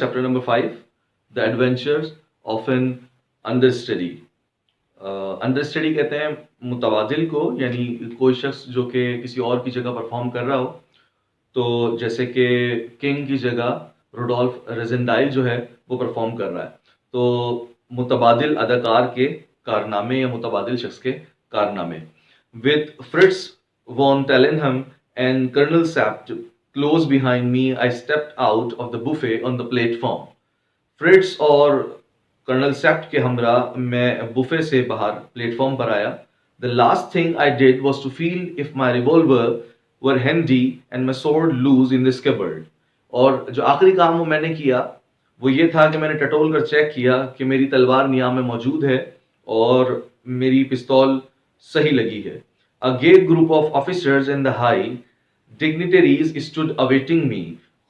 chapter number 5, The Adventures of an Understudy. Understudy कहते हैं मुतबादिल को, यानी कोई शख्स जो कि किसी और की जगह परफॉर्म कर रहा हो। तो जैसे कि किंग की जगह रोडोल्फ रेजेंडाइल जो है वो परफॉर्म कर रहा है, तो मुतबादिल अदाकार के कारनामे या मुतबादिल शख्स के कारनामे। With Frits von Tarlenheim and colonel Sapt close behind me, I stepped out of the buffet on the platform. Frits और कर्नल सेप्ट के हमरा मैं बुफे से बाहर प्लेटफॉर्म पर आया। The last thing I did was to feel if my revolver were handy and my sword loose in this cupboard. और जो आखिरी काम वो मैंने किया वो ये था कि मैंने टटोल कर चेक किया कि मेरी तलवार नियाह में मौजूद है और मेरी पिस्तौल सही लगी है। A gay group of officers in the high dignitaries stood awaiting me.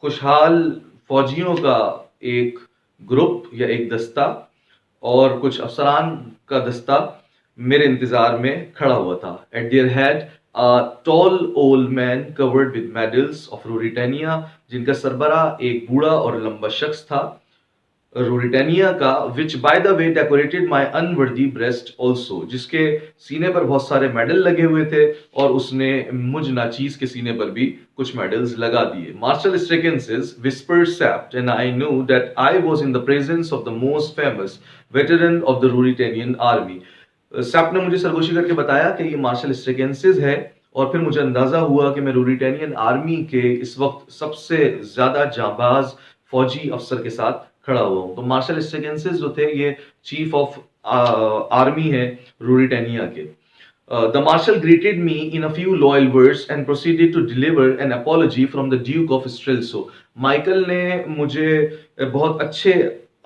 खुशहाल फौजियों का एक ग्रुप या एक दस्ता और कुछ अफसरान का दस्ता मेरे इंतजार में खड़ा हुआ था। At their head a tall old man covered with medals of Ruritania, जिनका सरबरा एक बूढ़ा और लंबा शख्स था रूरिटेनिया का, विच by the way decorated my unworthy breast also, जिसके सीने पर बहुत सारे मेडल लगे हुए थे और उसने मुझ नाचीज के सीने पर भी कुछ मेडल्स लगा दिए। Marshal Strakencz whispered Sapt and I knew that I was in the presence of the most famous veteran of the Ruritanian army. Sapt ने मुझे सरगोशी करके बताया कि ये मार्शल स्ट्रेकेंसिस है, और फिर मुझे अंदाजा हुआ कि मैं रूरिटेनियन आर्मी के इस वक्त सबसे ज्यादा जाबाज फौजी अफसर के साथ खड़ा हुआ हूं। तो मार्शल स्ट्रेकेंसिस जो थे ये चीफ ऑफ आर्मी है रूरिटेनिया के। The marshal greeted me in a few loyal words and proceeded to deliver an apology from the Duke of Strelso. Michael ने मुझे बहुत अच्छे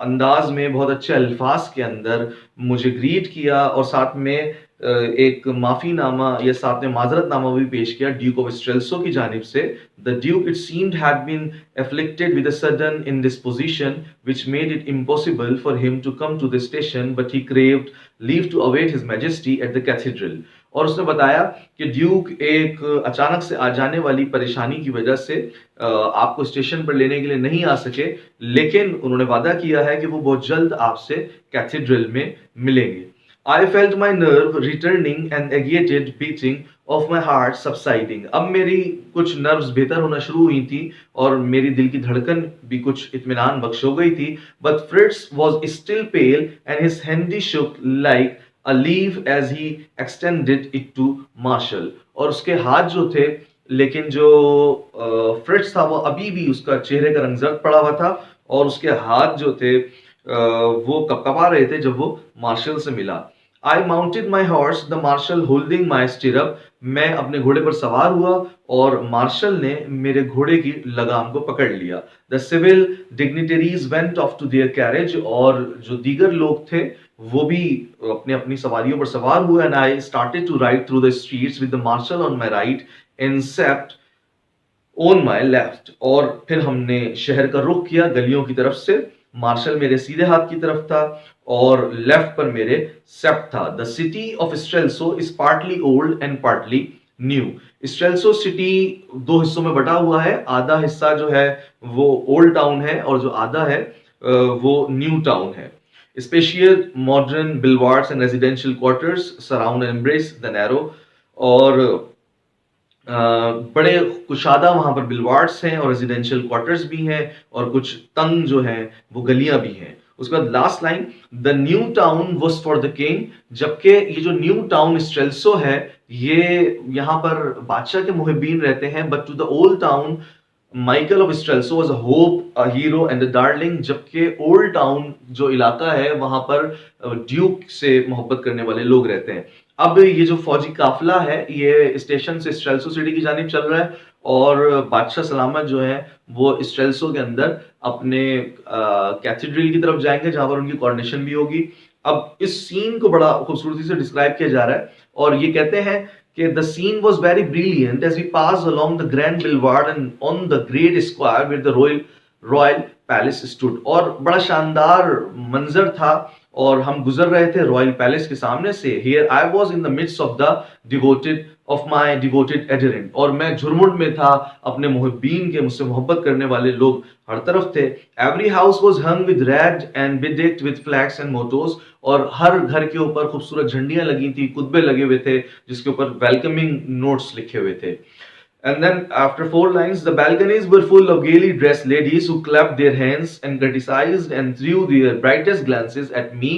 अंदाज में, बहुत अच्छे अल्फाज के अंदर मुझे ग्रीट किया और साथ में एक माफीनामा या साथ में माजरतनामा भी पेश किया ड्यूक ऑफ स्ट्रेल्सो की जानिब से। The duke it seemed had been afflicted with a sudden indisposition which made it impossible for him to come to the station, but he craved leave to await his majesty at the cathedral. और उसने बताया कि Duke एक अचानक से आ जाने वाली परेशानी की वजह से आपको स्टेशन पर लेने के लिए नहीं आ सके, लेकिन उन्होंने वादा किया है कि वो बहुत जल्द आपसे कैथेड्रल में मिलेंगे। I felt my nerve returning and agitated beating of my heart subsiding. अब मेरी कुछ नर्व्स बेहतर होना शुरू हुई थी और मेरी दिल की धड़कन भी कुछ इत्मीनान बख्श हो गई थी। But Fritz was still pale and his hand shook like a leaf as he extended it to Marshall. और उसके हाथ जो थे, लेकिन जो फ्रिट्स था वो अभी भी उसका चेहरे का रंग जर्द पड़ा हुआ था और उसके हाथ जो थे वो कपकपा रहे थे जब वो मार्शल से मिला। I mounted my horse, the marshal holding my stirrup. मैं अपने घोड़े पर सवार हुआ और मार्शल ने मेरे घोड़े की लगाम को पकड़ लिया। The civil dignitaries went off to their carriage. और जो दीगर लोग थे वो भी अपनी अपनी सवारियों पर सवार हुए। And I started to ride through the streets with the marshal on my right and Sept on my left. और फिर हमने शहर का रुख किया गलियों की तरफ से। मार्शल मेरे सीधे हाथ की तरफ था और लेफ्ट पर मेरे सेप्ट था। The city of Strelsau is partly old and partly new. Strelsau city दो हिस्सों में बटा हुआ है। आधा हिस्सा जो है वो ओल्ड टाउन है और जो आधा है वो न्यू टाउन है। Special modern boulevards and residential quarters surround and embrace the narrow. और बड़े कुशादा वहां पर बिलवार्ड्स हैं और रेजिडेंशियल क्वार्टर्स भी हैं और कुछ तंग जो हैं वो गलियां भी हैं। उसके बाद last line, the new town was for the king, जबकि ये जो न्यू टाउन स्ट्रेल्सो है ये यहाँ पर बादशाह के मुहिब्बीन रहते हैं। But to the old town Michael of Strelsau was a hope, a hero and a darling, जबकि ओल्ड टाउन जो इलाका है वहां पर ड्यूक से मोहब्बत करने वाले लोग रहते हैं। अब ये जो फौजी काफिला है ये स्टेशन से स्ट्रेल्सो सिटी की जानिब चल रहा है और बादशाह सलामत जो है वो स्ट्रेल्सो के अंदर अपने कैथेड्रल की तरफ जाएंगे जहां पर उनकी कॉर्नेशन भी होगी। अब इस सीन को बड़ा खूबसूरती से डिस्क्राइब किया जा रहा है और ये कहते हैं कि the scene was very brilliant as we passed along the grand boulevard and on the great square where the royal palace stood. और बड़ा शानदार मंजर था और हम गुजर रहे थे रॉयल पैलेस के सामने से। Here I was in the midst of the devoted of my devoted adherent, और मैं झुरमुट में था अपने मुहिब्बीन के, मुझसे मोहब्बत करने वाले लोग हर तरफ थे. Every house was hung with red and bedecked with flags and mottos, और हर घर के ऊपर खूबसूरत झंडियां लगी थी, कुतबे लगे हुए थे जिसके ऊपर वेलकमिंग नोट्स लिखे हुए थे. And then after 4 lines, the balconies were full of gaily dressed ladies who clapped their hands and criticized and threw their brightest glances at me.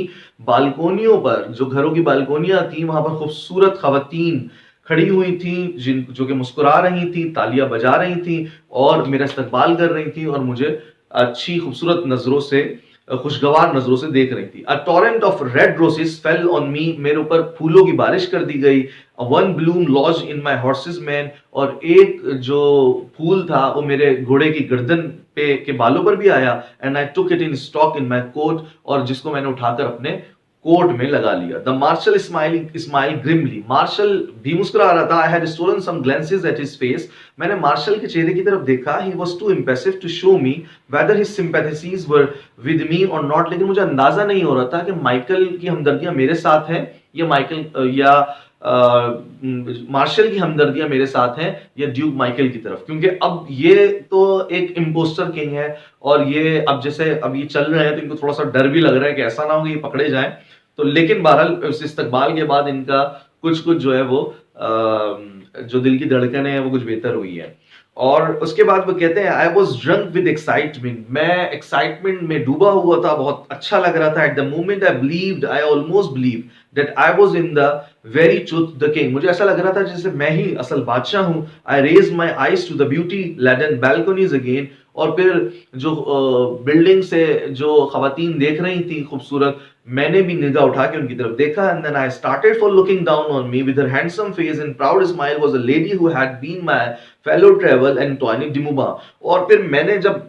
बालकोनियों पर, जो घरों की बालकोनियां थी, वहां पर खूबसूरत खवातीन खड़ी हुई थी जो कि मुस्कुरा रही थी, तालियां बजा रही थी और मेरा इस्तकबाल कर रही थी और मुझे अच्छी खूबसूरत नजरों से, खुशगवार नजरों से देख रही थी. A torrent of red roses fell on me, मेरे ऊपर फूलों की बारिश कर दी गई. One bloom lodge in my horses mane, और एक जो फूल था वो मेरे घोड़े की गर्दन पे के बालों पर भी आया. And I took it in stock in my coat, और जिसको मैंने उठाकर अपने कोट में लगा लिया. The marshal smile grimly, marshal भी मुस्कुरा रहा था. I had stolen some glances at his face, मैंने मार्शल के चेहरे की तरफ देखा. He was too impressive to show me whether his sympathies were with me और नॉट, लेकिन मुझे अंदाजा नहीं हो रहा था कि माइकल की हमदर्दियां मेरे साथ हैं या माइकल या मार्शल की हमदर्दियां मेरे साथ हैं या ड्यूक माइकल की तरफ, क्योंकि अब ये तो एक इम्पोस्टर किंग है और ये अब जैसे अब ये चल रहे हैं तो इनको थोड़ा सा डर भी लग रहा है कि ऐसा ना हो कि ये पकड़े जाएं. तो लेकिन बहरहाल उस इस्तकबाल के बाद इनका कुछ जो है वो जो दिल की धड़कन है वो कुछ बेहतर हुई है. और उसके बाद वो कहते हैं I was drunk with excitement, मैं एक्साइटमेंट में डूबा हुआ था, बहुत अच्छा लग रहा था. At the moment I believed, I almost believe that I was in the very truth the king, मुझे ऐसा लग रहा था जैसे मैं ही असल बादशाह हूं. I raise my eyes to the beauty laden balconies again, और फिर जो बिल्डिंग से जो खवातीन देख रही थी खूबसूरत, मैंने भी निगाह उठा के उनकी तरफ देखा. And then I started for looking down on me with her handsome face and proud smile was a lady who had been my fellow travel Antoinette de Mauban. और फिर मैंने जब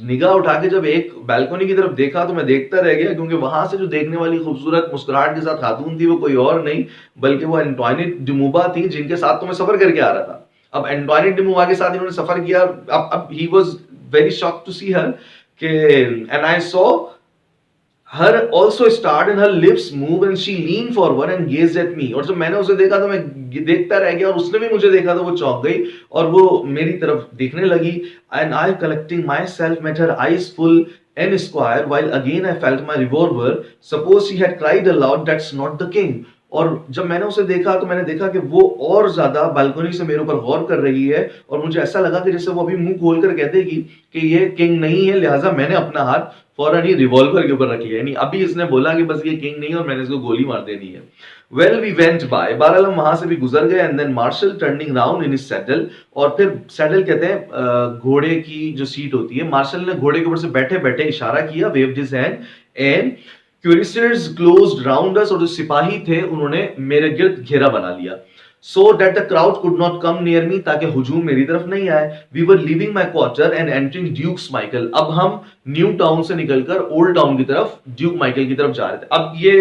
निगाह उठा के जब एक बालकनी की तरफ देखा तो मैं देखता रह गया, क्योंकि वहां से जो देखने वाली खूबसूरत मुस्कुराहट के साथ खातून थी वो कोई और नहीं बल्कि वो एंटोनी डिमुबा थी, जिनके साथ तो मैं सफर करके आ रहा था. अब एंटोनी डिमुबा के साथ इन्होंने सफर किया. अब he was very shocked to see her and I saw her also started and her lips move and she leaned forward and gazed at me. और जब मैंने उसे देखा तो मैं देखता रह गया और उसने भी मुझे देखा तो वो चौंक गई और वो मेरी तरफ देखने लगी. and I collecting myself met her eyes full and square while again I felt my revolver. Suppose she had cried aloud, that's not the king. और जब मैंने उसे देखा तो मैंने देखा कि वो और ज्यादा बालकनी से मेरे ऊपर गौर कर रही है और मुझे ऐसा लगा कि जैसे वो अभी मुंह खोल कर कह देगी कि ये किंग नहीं है, लिहाजा मैंने अपना हाथ फौरन ही रिवॉल्वर के ऊपर रख लिया. यानी अभी इसने बोला कि बस ये किंग नहीं है और मैंने इसको गोली मार देनी है. वेल वी वेंट बाय, बहरहाल हम वहां से भी गुजर गए. And then Marshal turning round in his saddle, और फिर सैडल कहते हैं घोड़े की जो सीट होती है, मार्शल ने घोड़े के ऊपर से बैठे बैठे इशारा किया, waived his hand and cuirassiers closed round us, और जो सिपाही थे उन्होंने मेरे गिर्द घेरा बना लिया. So that the crowd could not come near me, ताकि हुजूम मेरी तरफ नहीं आए. We were leaving my quarter and entering Duke's Michael. अब हम न्यू टाउन से निकलकर ओल्ड टाउन की तरफ ड्यूक माइकल की तरफ जा रहे थे. अब ये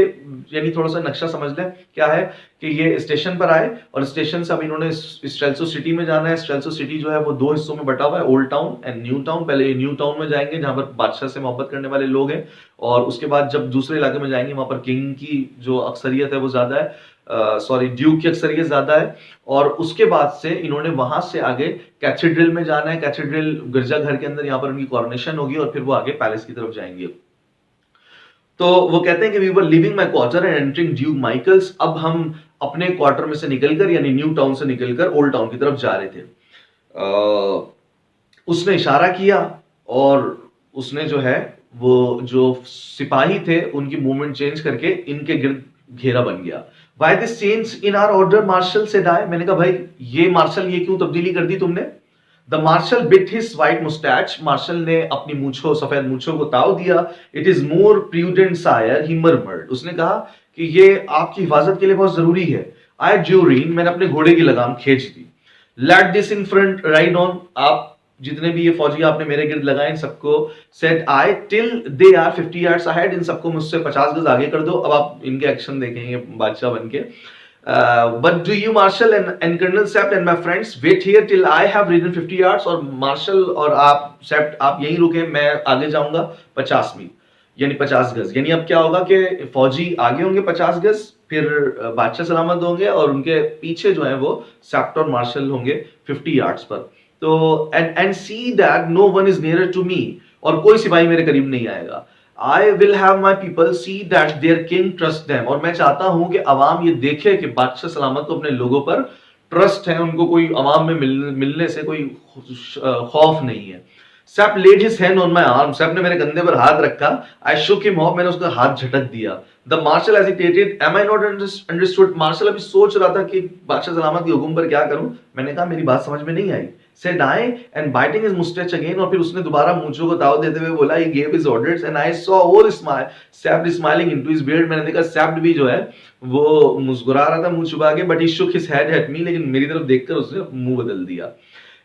यानी थोड़ा सा नक्शा समझ लें क्या है कि ये स्टेशन पर आए और स्टेशन से अब इन्होंने स्ट्रेल्सो सिटी में जाना है. स्ट्रेल्सो सिटी जो है वो दो हिस्सों में बटा हुआ है, old town and new town. पहले न्यू टाउन में जाएंगे जहां पर बादशाह से मोहब्बत करने वाले लोग हैं, और उसके बाद जब दूसरे इलाके में जाएंगे वहां पर किंग की जो अक्सरियत है वो ज्यादा है, ड्यूक की अक्सरियत ज्यादा है. और उसके बाद से इन्होंने वहां से आगे कैथेड्रल में जाना है. कैथेड्रल गिरजा घर के अंदर यहाँ पर उनकी कॉरोनेशन होगी और फिर वो आगे पैलेस की तरफ जाएंगे. तो वो कहते हैं कि we were leaving my quarter and entering Duke Michael's. अब हम अपने क्वार्टर में से निकलकर यानी न्यू टाउन से निकलकर ओल्ड टाउन की तरफ जा रहे थे. उसने इशारा किया और उसने जो है वो जो सिपाही थे उनकी मूवमेंट चेंज करके इनके गिर्द घेरा बन गया. Why this change in our order, Marshal said I. मैंने कहा भाई ये मार्शल ये क्यों तब्दीली कर दी तुमने? The Marshal bit his white mustache. Marshal ने अपनी मूंछों सफेद मूंछों को ताव दिया. It is more prudent, sire, he murmured. उसने कहा कि ये आपकी हिफाजत के लिए बहुत जरूरी है. I drew rein, मैंने अपने घोड़े की लगाम खींच दी. Let this in front ride on. आप जितने भी ये फौजी आपने मेरे गिर्द लगाए इन सबको set I till they are 50 yards ahead, इन सबको मुझसे 50 गज आगे कर दो. अब आप इनके एक्शन देखेंगे बादशाह बनके. But do you marshal and colonel Sapt and my friends wait here till I have ridden 50 yards. और मार्शल और आप सेप्ट आप यहीं रुके, मैं आगे जाऊंगा 50 मील. यानी 50 गज। यानी अब क्या होगा कि फौजी आगे होंगे 50 गज, फिर बादशाह सलामत होंगे और उनके पीछे जो है वो सैप्ट और मार्शल होंगे 50 यार्ड्स पर। तो and see that no one is nearer to me, और कोई सिपाही मेरे करीब नहीं आएगा। I will have my people see that their king trust them, और मैं चाहता हूं कि अवाम ये देखे कि बादशाह सलामत को अपने लोगों पर ट्रस्ट है, उनको कोई अवाम में मिलने से कोई खौफ नहीं है। Sapt laid his hand on my arm, Sapt ने मेरे कंधे पर हाथ रखा। आई शुक हिम ऑफ, मैंने उसका हाथ झटक दिया। The Marshal hesitated, am I not understood, Marshal अभी सोच रहा था कि बादशाह सलामत के हुक्म पर क्या करूं। मैंने कहा मेरी बात समझ में नहीं आई। said I, and biting his mustache again, और फिर उसने दोबारा मूंछों को ताव देते हुए बोला, he gave his orders and I saw all smile Sapped smiling into his beard। मैंने देखा Sapped भी जो है वो मुस्कुरा रहा था मुंह छुपा के, but he shook his head at me, लेकिन मेरी तरफ देखकर उसने मुंह बदल दिया।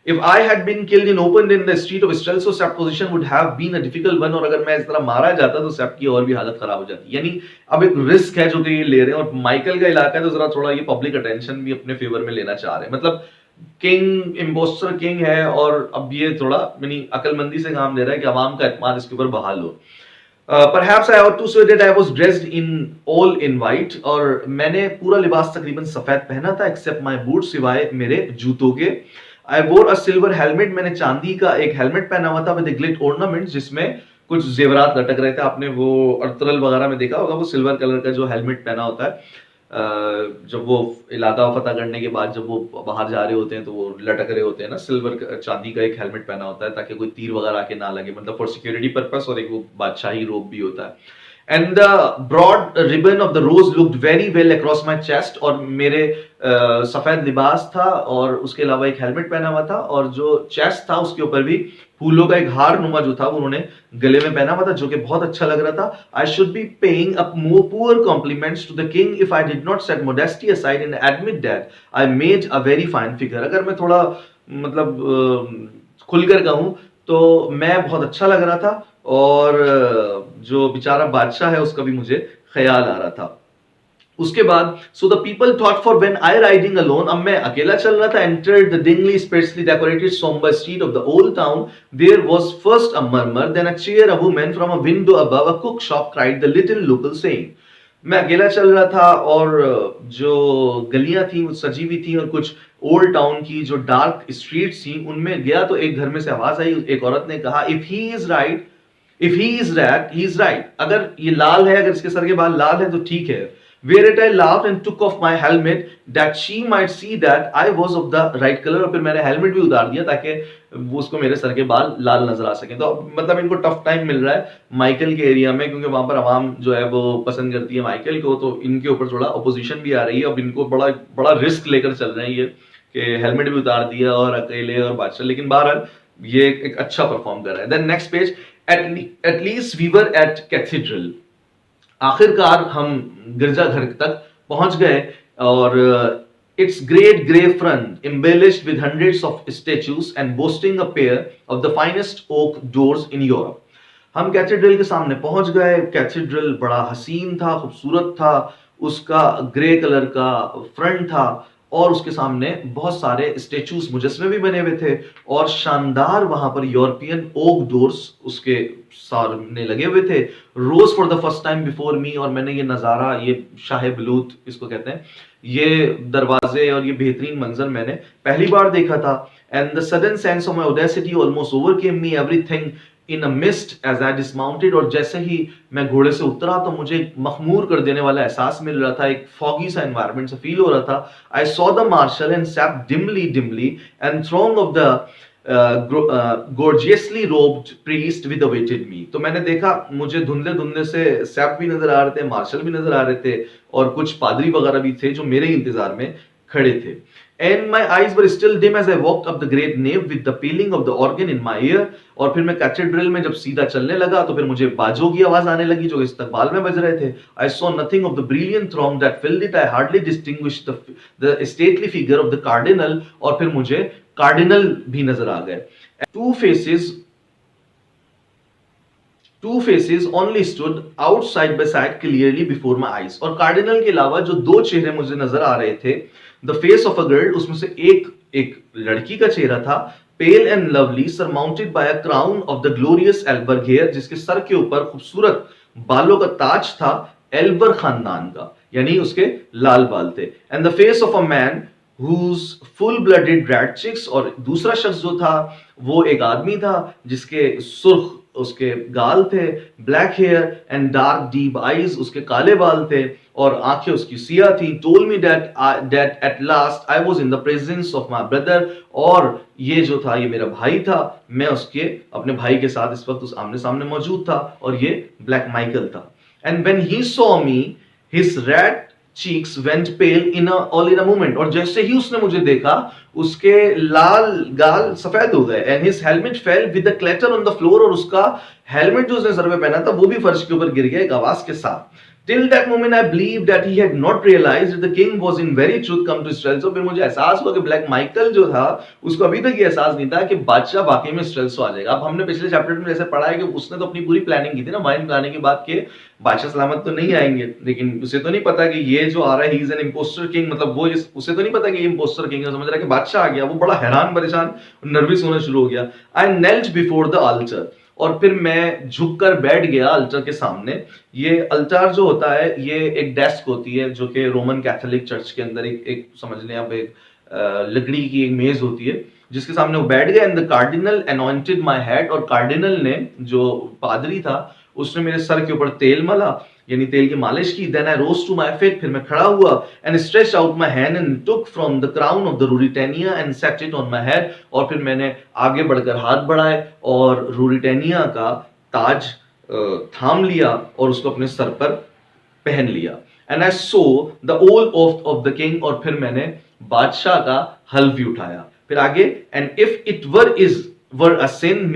If I had been killed in open in the street of Strelso, Sapp's position would have been a difficult one, और अगर मैं इस तरह मारा जाता तो Sapp की और भी हालत खराब हो जाती। यानी अब एक रिस्क है जो कि ये ले रहे हैं, और माइकल का इलाका है तो जरा थोड़ा ये पब्लिक अटेंशन भी अपने फेवर में लेना चाह रहे हैं। मतलब किंग इम्पोस्टर किंग है, और अब ये थोड़ा यानी अकलमंदी से काम दे रहा है कि आवाम का एतमाद इसके ऊपर बहाल हो। Perhaps I ought to say that I was dressed in all in white, और मैंने पूरा लिबास तकरीबन सफेद पहना था except my boots, सिवाय मेरे जूतों के। I wore a silver helmet, मैंने चांदी का एक हेलमेट पहना हुआ था with a gilt ornaments, जिसमें कुछ जेवरात लटक रहे थे। आपने वो अर्तरल वगैरह में देखा होगा, वो सिल्वर कलर का जो हेलमेट पहना होता है जब वो इलाका फतह करने के बाद जब वो बाहर जा रहे होते हैं तो वो लटक रहे होते हैं ना, सिल्वर चांदी का एक हेलमेट पहना होता है ताकि कोई तीर वगैरह आके ना लगे, मतलब फॉर सिक्योरिटी पर्पस, और एक वो बादशाही रोब भी होता है। And the broad ribbon of the rose looked very well across my chest, और मेरे सफेद लिबास था और उसके अलावा एक हेलमेट पहना हुआ था, और जो चेस्ट था उसके ऊपर भी फूलों का एक हार नुमा जो था वो उन्होंने गले में पहना हुआ था, जो कि बहुत अच्छा लग रहा था। I should be paying up more poor compliments to the king if I did not set modesty aside and admit that I made a very fine figure. अगर मैं थोड़ा मतलब खुलकर कहूं तो मैं बहुत अच्छा लग रहा था, और जो बेचारा बादशाह है उसका भी मुझे ख्याल आ रहा था। उसके बाद so the people thought for when I riding alone, अब मैं अकेला चल रहा था, entered the dingy specially decorated sombre street of the old town, there was first a murmur, then a cheer, a woman from a window above a cook shop cried the little local saying. मैं अकेला चल रहा था, और जो गलियां थी वो सजी हुई थी, और कुछ ओल्ड टाउन की जो डार्क स्ट्रीट्स थी उनमें गया तो एक घर में से आवाज आई। एक औरत ने कहा, if he is right, if he is rat he is right, अगर ये लाल है, अगर इसके सर के बाल लाल है तो ठीक है। Whereat I laughed and took off my helmet that she might see that I was of the right color, और फिर मैंने हेलमेट भी उतार दिया ताकि वो उसको मेरे सर के बाल लाल नजर आ सके। तो मतलब इनको टफ टाइम मिल रहा है माइकल के एरिया में, क्योंकि वहां पर आवाम जो है वो पसंद करती है माइकल को, तो इनके ऊपर थोड़ा अपोजिशन भी आ रही है। अब इनको बड़ा बड़ा रिस्क लेकर चल रहे हैं ये, कि हेलमेट भी उतार दिया और अकेले और बादशाह, लेकिन बहरहाल ये एक अच्छा परफॉर्म कर रहा है। Then next page, at least we were at cathedral, आखिरकार हम गिरजाघर तक पहुंच गए, और its great grey front embellished with hundreds of statues and boasting a pair of the finest oak doors in Europe. हम कैथेड्रल के सामने पहुंच गए। कैथेड्रल बड़ा हसीन था, खूबसूरत था, उसका ग्रे कलर का फ्रंट था, और उसके सामने बहुत सारे स्टेचूज मुजस्मे भी बने हुए थे, और शानदार वहां पर यूरोपियन ओक डोर्स उसके सामने लगे हुए थे। Rose for the first time before me, और मैंने ये नजारा, ये शाह बलूत इसको कहते हैं, ये दरवाजे और ये बेहतरीन मंजर मैंने पहली बार देखा था। And the sudden sense of my audacity almost overcame me, everything in a mist as I dismounted, और जैसे ही मैं घोड़े से उतरा तो मुझे मखमूर कर देने वाला एहसास मिल रहा था, एक फॉगी सा एनवायरनमेंट से फील हो रहा था। I saw the marshal and Sapt dimly and throng of the gorgeously robed priest with awaited me। तो मैंने देखा, मुझे धुंधले धुंधले से सैप भी नजर आ रहे थे, मार्शल भी नजर आ रहे थे, और कुछ पादरी वगैरह भी थे जो मेरे इंतजार में खड़े थे। And my eyes were still dim as I walked up the great nave with the pealing of the organ in my ear। और फिर मैं कैथेड्रल में जब सीधा चलने लगा तो फिर मुझे बाजों की आवाज आने लगी जो इस्तकबाल में बज रहे थे। I saw nothing of the brilliant throng that filled it। I hardly distinguished the stately figure of the cardinal। और फिर मुझे कार्डिनल भी नजर आ गए। Two faces only stood out side by side clearly before my eyes। और cardinal के अलावा जो दो चेहरे मुझे नजर आ रहे थे, the face of a girl, उसमें से एक लड़की का चेहरा था, pale and lovely, surmounted by a crown of the glorious Elphberg hair, जिसके सर के ऊपर खूबसूरत बालों का ताज था एल्बर खानदान का, यानी उसके लाल बाल थे। And the face of a man whose full blooded red chicks, और दूसरा शख्स जो था वो एक आदमी था जिसके सुर्ख उसके गाल थे, black hair and dark deep eyes, उसके काले बाल थे और आंखें उसकी सिया थी। Told me that at last I was in the presence of my brother, और ये जो था ये मेरा भाई था, मैं उसके अपने भाई के साथ इस वक्त उस आमने सामने मौजूद था, और ये ब्लैक माइकल था। And when he saw me his red cheeks went pale in a moment, और जैसे ही उसने मुझे देखा उसके लाल गाल सफेद हो गए। and his helmet fell with a clatter on the floor, और उसका हेलमेट जो उसने सर पे पहना था वो भी फर्श के ऊपर गिर गया एक आवाज के साथ। Till that moment I believed that he had not realized that the king was in very truth come to Israel. So फिर मुझे एहसास हुआ कि ब्लैक माइकल जो था उसको अभी तक ये एहसास नहीं था कि बादशाह वाकई में इस्राएल से आ जाएगा। अब हमने पिछले चैप्टर में जैसे पढ़ा है कि उसने तो अपनी पूरी प्लानिंग की थी ना, वाइन प्लानिंग की बात के बादशाह सलामत तो नहीं आएंगे, लेकिन उसे तो नहीं पता कि ये जो आ रहा है he is an impostor king, मतलब वो उसे तो नहीं पता कि ये इम्पोस्टर किंग है, समझ रहा है कि बादशाह आ गया। वो बड़ा हैरान परेशान नर्वस होना शुरू हो गया। आई नेल्ट बिफोर द अल्टर, और फिर मैं झुककर बैठ गया अल्टर के सामने। ये अल्टार जो होता है ये एक डेस्क होती है जो कि रोमन कैथोलिक चर्च के अंदर एक समझ लें आप एक लकड़ी की एक मेज होती है जिसके सामने वो बैठ गया। And the cardinal anointed my head, और कार्डिनल ने जो पादरी था उसने मेरे सर के ऊपर तेल मला, यानी तेल की मालिश की। Then I rose to my feet, फिर मैं खड़ा हुआ and stretch out my hand and took from the crown of the Ruritania and set it on my head, और फिर मैंने आगे बढ़कर हाथ बढ़ाए और रूरिटेनिया का ताज थाम लिया और उसको अपने सर पर पहन लिया। एंड आई सो द ओल ऑफ द किंग, और फिर मैंने बादशाह का हल भी उठाया। फिर आगे, and if it were a sin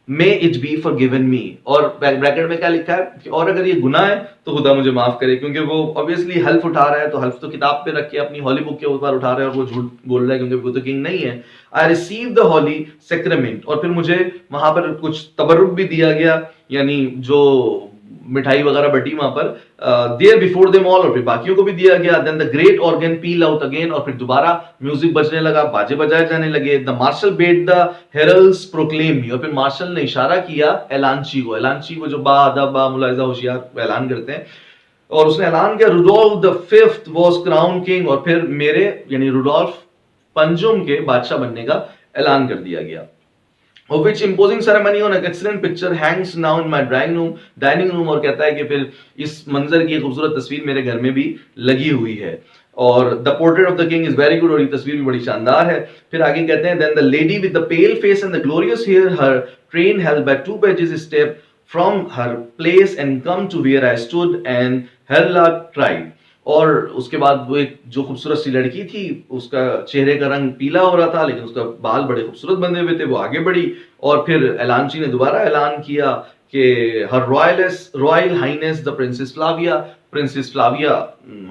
may it be forgiven me, और ब्रैकेट में क्या लिखा है कि और अगर ये गुनाह है तो खुदा मुझे माफ करे, क्योंकि वो ऑब्वियसली हल्फ उठा रहा है, तो हल्फ तो किताब पे रख के अपनी हॉली बुक के ऊपर उठा रहा है और वो झूठ बोल रहा है क्योंकि वो तो किंग नहीं है। आई रिसीव द हॉली सेक्रेमेंट, और फिर मुझे वहां पर कुछ तबर्रुक भी दिया गया, यानी जो मिठाई वगैरह बटी वहां पर देयर बिफोर देम ऑल, और फिर बाकियों को भी दिया गया। Then the great organ peal out again, और फिर दोबारा म्यूजिक बजने लगा, बाजे बजाए जाने लगे। The marshal bade the heralds proclaim me, और फिर मार्शल ने इशारा किया एलानची को जो बा अदब बा मुलाहिजा होशियार ऐलान करते हैं, और उसने ऐलान किया Rudolf the fifth was crown king, और फिर मेरे यानी रुडोल्फ पंजुम के बादशाह बनने का ऐलान कर दिया गया। Of which imposing ceremony on an excellent picture hangs now in my dining room, और कहता है कि फिर इस मंजर की खूबसूरत तस्वीर मेरे घर में भी लगी हुई है, और the portrait of the king is very good, और ये तस्वीर भी बड़ी शानदार है। फिर आगे कहते हैं then the lady with the pale face and the glorious hair, her train held by two pages step from her place and come to where I stood and halted, और उसके बाद वो एक जो खूबसूरत सी लड़की थी उसका चेहरे का रंग पीला हो रहा था लेकिन उसका बाल बड़े खूबसूरत बंधे हुए थे, वो आगे बढ़ी, और फिर एलानची ने दोबारा ऐलान किया कि her royal highness the princess Flavia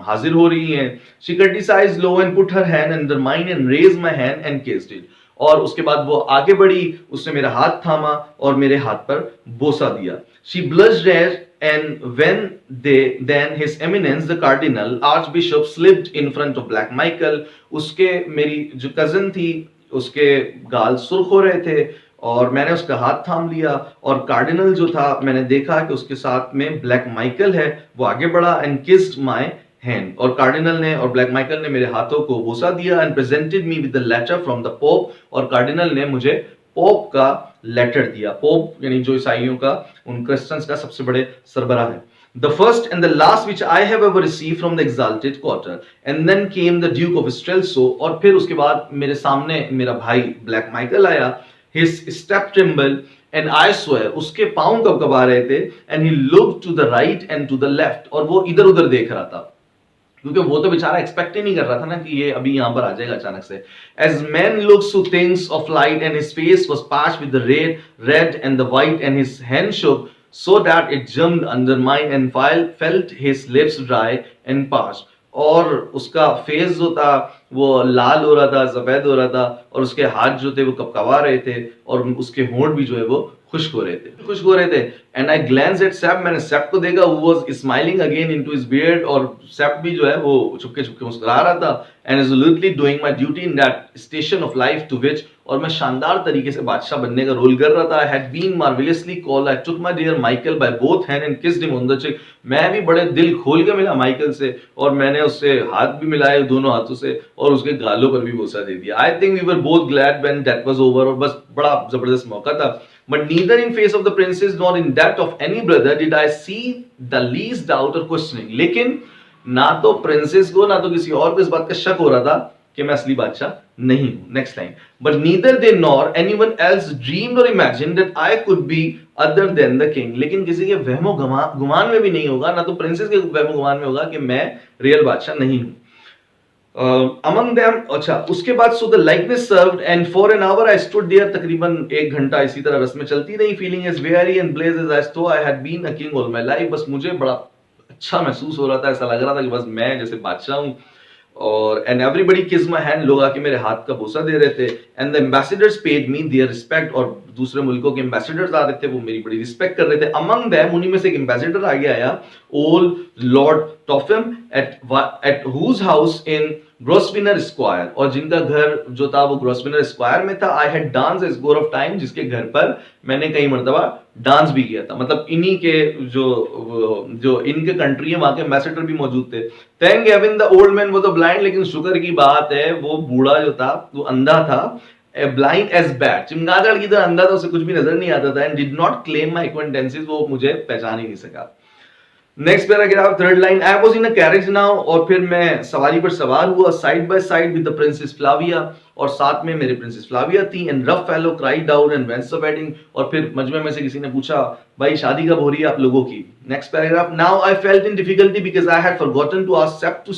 हाजिर हो रही हैं। She criticised low and put her hand under mine and raised my hand and kissed it, और उसके बाद वो आगे बढ़ी, उसने मेरा हाथ थामा और मेरे हाथ पर बोसा दिया। She blushed and then his eminence the cardinal archbishop slipped in front of black Michael, उसके मेरी जो कजन थी उसके गाल सुर्ख हो रहे थे और मैंने उसका हाथ थाम लिया, और कार्डिनल जो था मैंने देखा कि उसके साथ में ब्लैक माइकल है, वो आगे बढ़ा एंड किस्ड माय हैंड, और कार्डिनल ने और ब्लैक माइकल ने मेरे हाथों को बोसा दिया and presented me with the letter from the Pope, और कार्डिनल ने मुझे पोप का लेटर दिया। पोप यानी जो ईसाइयों का उन क्रिश्चियंस का सबसे बड़े सरबराह है। The first and the last which I have ever received from the exalted quarter, and then came the Duke of Strelso, और फिर उसके बाद मेरे सामने मेरा भाई ब्लैक माइकल आया, his step trembled and I swear, उसके पांव कब-कबा रहे थे, and he looked to the right and to the left, और वो इधर-उधर देख रहा था क्योंकि वो तो बेचारा एक्सपेक्ट ही नहीं कर रहा था ना कि ये अभी यहाँ पर आ जाएगा अचानक से। As man looks to things of light and his face was patched with the red and the white and his hand shook so that it jumped under mine and felt his lips dry and parched, और उसका face जो था वो लाल हो रहा था, सफेद हो रहा था, और उसके हाथ जो थे वो कपकपा रहे थे और उसके होंठ भी जो है वो खुश हो रहे थे एंड आई ग्लैंस एट सेप, मैंने सेप को देखा, वो was smiling again into his beard, और सेप भी जो है वो चुपके चुपके मुस्कुरा रहा था and is literally doing my duty in that station of life to which, और मैं शानदार तरीके से बादशाह बनने का रोल कर रहा था। I had been marvellously cold, I took my dear Michael by both hand and kissed him on the cheek, मैं भी बड़े दिल खोल के मिला माइकल से और मैंने उससे हाथ भी मिलाए दोनों हाथों से और उसके गालों पर भी बोसा दे दिया। I think we were both glad when that was over, और बस बड़ा जबरदस्त मौका था। But neither in face of the princess nor in that of any brother did I see the least doubt or questioning. लेकिन ना तो princess को ना तो किसी और को इस बात का शक हो रहा था कि मैं असली बादशाह नहीं हूं। Next line, but neither they nor anyone else dreamed or imagined that I could be other than the king. लेकिन किसी के वहमो गुमान में भी नहीं होगा, ना तो प्रिंसेस के वहमो गुमान में होगा कि मैं रियल बादशाह नहीं हूं। among them, अच्छा उसके बाद so the likeness served and for an hour I stood there, तकरीबन 1 घंटा इसी तरह रस्में चलती रही, feeling as weary and blazed as though I had been a king all my life. बस मुझे बड़ा अच्छा महसूस हो रहा था, ऐसा लग रहा था कि बस मैं जैसे बादशाह हूं। और and everybody kiss my hand, लोग आके मेरे हाथ का बोसा दे रहे थे। And the ambassadors paid me their respect, और दूसरे मुल्कों के एम्बेसडर्स आ रहे थे, वो मेरी बड़ी रिस्पेक्ट कर रहे थे। अमंग देम, उन्हीं में से एक एम्बेसडर आगे आया, old lord Topham at whose house in Grosvenor Square, और जिनका घर जो था वो ग्रोसवेनर स्क्वायर में था। I had dance A score of time, जिसके घर पर मैंने कई मर्तबा डांस भी किया था। मतलब इन्हीं के जो इनके कंट्री है वहां के एम्बेसडर भी मौजूद थे। Thank heaven the old man was blind, लेकिन शुक्र की बात है वो बूढ़ा जो था वो अंधा था। ब्लाइंड एज बैट, चमगादड़ की तरह अंधा था, उसे कुछ भी नजर नहीं आता था। And did not claim my acquaintances, वो मुझे पहचान ही नहीं सका। Next paragraph, third line, I was in a carriage now, और फिर मैं सवारी पर सवार हुआ, side by side with the princess Flavia, और साथ में मेरे प्रिंसेस फ्लाविया थी। And rough fellow cried out and when's the wedding, और फिर मजमे में से किसी ने पूछा भाई शादी कब हो रही है आप लोगों की। Next paragraph, now I felt in difficulty because I had forgotten to ask Sapt to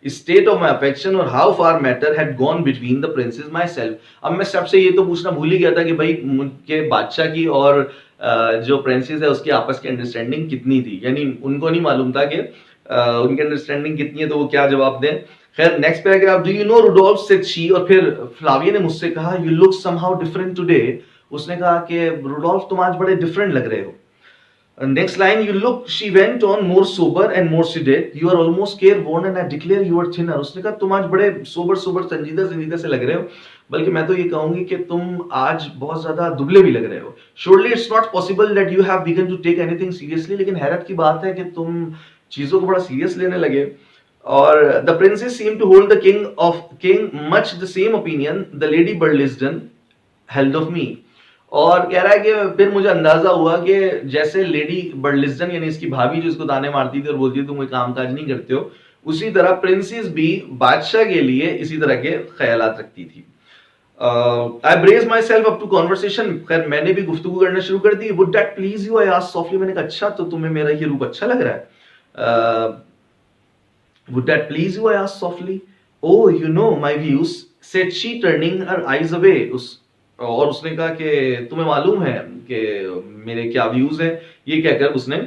state of my affection और how far matter had gone between the princess myself. अब मैं सबसे ये तो पूछना भूल ही गया था कि भाई मुझके बादशाह की और जो प्रिंसेस है उसकी आपस की अंडरस्टैंडिंग कितनी थी, यानी उनको नहीं मालूम था कि उनकी अंडरस्टैंडिंग कितनी है, तो वो क्या जवाब दें। खैर next paragraph, do you know Rudolf said she, और फिर फ्लाविया ने मुझसे कहा you look somehow different today, उसने कहा कि रुडोल्फ तुम आज बड़े डिफरेंट लग रहे हो। Next line, you look, she went on, more sober and more sedate. You are almost careworn and I declare you are thinner. उसने कहा तुम आज बड़े सोबर संजीदा से लग रहे हो, बल्कि मैं तो ये कहूंगी कि तुम आज बहुत ज्यादा दुबले भी लग रहे हो। Surely it's not possible that you have begun to take anything seriously. लेकिन हैरत की बात है कि तुम चीजों को बड़ा सीरियस लेने लगे। और the princess seemed to hold the king much the same opinion the lady Burliston held of me. और कह रहा है कि फिर मुझे अंदाजा हुआ कि जैसे लेडी बर्लिस्टन यानी इसकी भाभी जो इसको ताने मारती थी और बोलती थी तुम कोई काम काज नहीं करते हो, उसी तरह प्रिंसेस भी बादशाह के लिए इसी तरह के ख्यालात रखती थी। I braced myself up to conversation, खैर मैंने भी गुफ्तगू करना शुरू कर दी। Would that please you, I asked softly, मैंने कहा अच्छा तो तुम्हें मेरा ये रूप अच्छा लग रहा है। Would that please you, I asked softly. Oh you know my views, said she turning her eyes away, और उसने कहा कि तुम्हें मालूम है कि मेरे क्या व्यूज हैं, ये कहकर उसने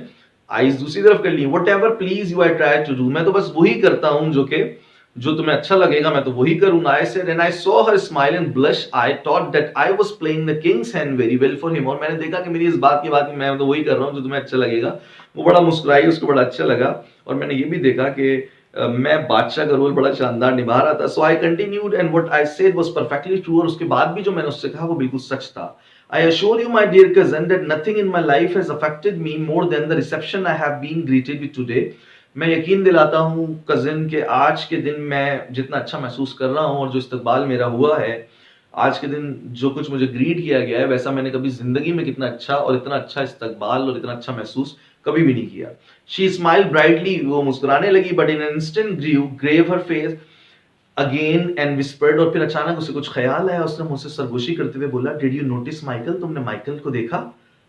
आईज दूसरी तरफ कर ली। Whatever please you I try to do, मैं तो बस वही करता हूं जो तुम्हें अच्छा लगेगा मैं तो वही करूंगा। I said and I saw her smile and blush, I thought that I was playing the Kings hand very well for him, और मैंने देखा कि मेरी इस बात की बात मैं तो वही कर रहा हूं जो तुम्हें अच्छा लगेगा। वो बड़ा मुस्कुराई, उसको बड़ा अच्छा लगा, और मैंने ये भी देखा कि मैं बादशाह का रोल बड़ा शानदार निभा रहा था। So I continued and what I said was perfectly true, और उसके बाद भी जो मैंने उससे कहा वो बिल्कुल सच था। I assure you my dear cousin that nothing in my life has affected me more than the reception I have been greeted with today. मैं यकीन दिलाता हूं कजिन के आज के दिन मैं जितना अच्छा महसूस कर रहा हूं और जो इस्तकबाल मेरा हुआ है आज के दिन, जो कुछ मुझे ग्रीट किया गया है, वैसा मैंने कभी जिंदगी में कितना अच्छा और इतना अच्छा इस्तकबाल और इतना अच्छा महसूस कभी भी नहीं किया। She smiled brightly, वो मुस्कुराने लगी, but in an instant grave her face again and whispered, और फिर अचानक उसे कुछ ख्याल आया, उसने मुझसे सरगोशी करते हुए बोला, Did you notice Michael? तुमने माइकल को देखा?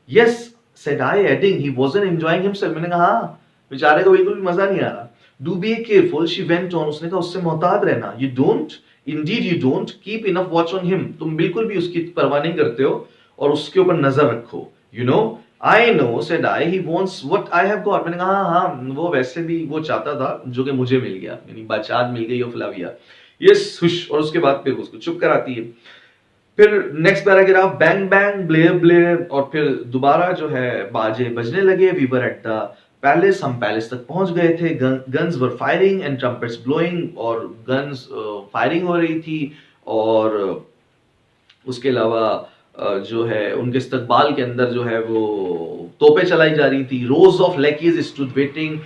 Yes, said I, adding, he wasn't enjoying himself. मैंने कहा हाँ, बेचारे को बिल्कुल भी मजा नहीं आ रहा। Do be careful, she went on, उसने कहा उससे मोहतात रहना। You don't, indeed you don't, keep enough watch on him. तुम बिल्कुल भी उसकी परवाह नहीं करते हो और उसके ऊपर नजर रखो। You know, I know, said I, he wants what I have got. मैंने कहा हाँ, वो वैसे भी वो चाहता था जो कि मुझे मिल गया, यानी बादशाह मिल गई और फ्लाविया। यस हुश, और उसके बाद फिर उसको चुप कराती है। फिर next paragraph, bang bang blare blare, और फिर दोबारा जो है बाजे बजने लगे। We were at the palace, हम पैलेस तक पहुंच गए थे। Guns were firing and trumpets blowing, और गन्स फायरिंग हो रही थी, और उसके अलावा जो है उनके इस्तकबाल के अंदर जो है वो तोपें चलाई जा रही थी। रोज ऑफ लेकीज स्टूड वेटिंग,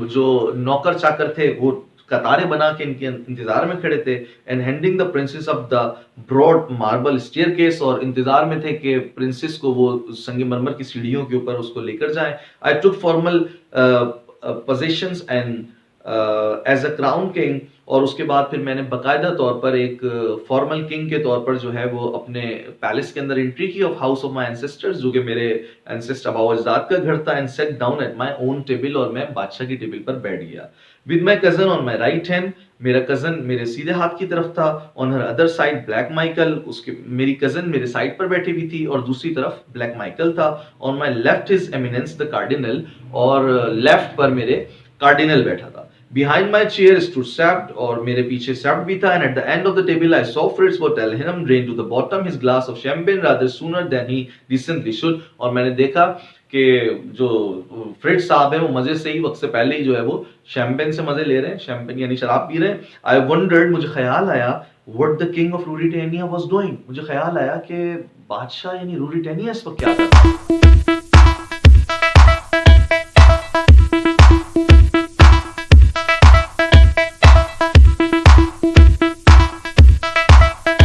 जो नौकर चाकर थे वो कतारें बना के इनके इंतजार में खड़े थे। And handing the princess up the broad marble staircase, और इंतजार में थे कि प्रिंसेस को वो संगमरमर की सीढ़ियों के ऊपर उसको लेकर जाएं। I took formal positions and as a crown king, और उसके बाद फिर मैंने बाकायदा तौर पर एक फॉर्मल किंग के तौर पर जो है वो अपने पैलेस के अंदर एंट्री की of house of my ancestors, जो कि मेरे एंसेस्टर आबा अजदाद का घर था। And set down at my own table, और मैं बादशाह की टेबल पर बैठ गया। With my cousin on my right hand, मेरा कजन मेरे सीधे हाथ की तरफ था। On her other side black Michael, उसके मेरी कजन मेरे साइड पर बैठी हुई थी, और दूसरी तरफ ब्लैक माइकल था। On my left his eminence the cardinal, और लेफ्ट पर मेरे कार्डिनल बैठा था। Behind my chair stood Sabt, और मेरे पीछे Sabt भी था। And at the end of the table I saw Fritz Botelhinum drain to the bottom his glass of champagne rather sooner than he decently should, और मैंने देखा कि जो फ्रिट्ज साहब है वो मजे से ही, वक्त से पहले ही जो है वो शैम्पेन से मजे ले रहे हैं, शैम्पेन यानी शराब पी रहे हैं। आई वंडर्ड, मुझे ख्याल आया, what the king of Ruritania was doing, मुझे ख्याल आया कि बादशाह यानी रूरिटेनिया इस वक्त क्या कर रहा है।